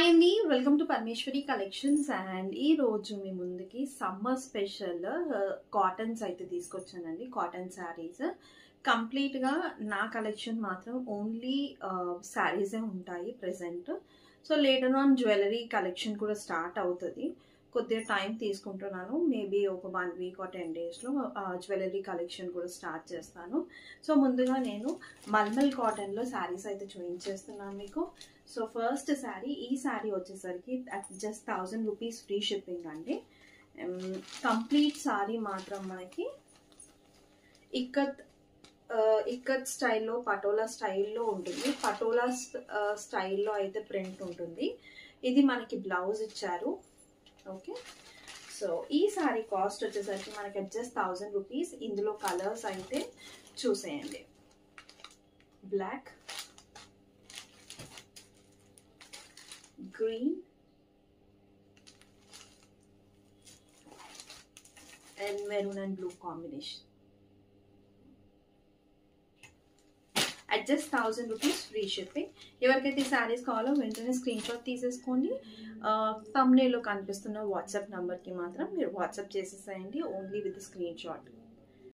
Hi అండి, welcome to Parameshwari collections. And ఈ రోజు మీ ముందుకి సమ్మర్ స్పెషల్ కాటన్స్ అయితే తీసుకొచ్చానండి. కాటన్ శారీస్ కంప్లీట్గా నా కలెక్షన్ మాత్రం ఓన్లీ శారీసే ఉంటాయి present. So later on jewellery collection కూడా స్టార్ట్ అవుతుంది. కొద్దిగా టైం తీసుకుంటున్నాను, మేబీ ఒక 1 వీక్ or 10 డేస్లో జ్యువెలరీ కలెక్షన్ కూడా స్టార్ట్ చేస్తాను. సో ముందుగా నేను మల్మల్ కాటన్లో శారీస్ అయితే చూపించేస్తున్నాను మీకు. సో ఫస్ట్ శారీ, ఈ శారీ వచ్చేసరికి జస్ట్ 1000 రూపీస్ ఫ్రీ షిప్పింగ్ అండి. కంప్లీట్ శారీ మాత్రం మనకి ఇక్కత్ స్టైల్లో, పటోలా స్టైల్లో ఉంటుంది. పటోలా స్టైల్లో అయితే ప్రింట్ ఉంటుంది. ఇది మనకి బ్లౌజ్ ఇచ్చారు. ఓకే, సో ఈ శారీ కాస్ట్ వచ్చేసరికి మనకి జస్ట్ 1000 రూపీస్. ఇందులో కలర్స్ అయితే చూసేయండి. Black, green and maroon and blue combination. At just 1000 rupees free shipping. ఎవరికైతే ఈ శారీస్ కావాలో వెంటనే స్క్రీన్ షాట్ తీసేసుకోండి. thumbnail లో కనిపిస్తున్న వాట్సాప్ నెంబర్కి మాత్రం మీరు వాట్సాప్ చేసేసేయండి, ఓన్లీ విత్ స్క్రీన్ షాట్.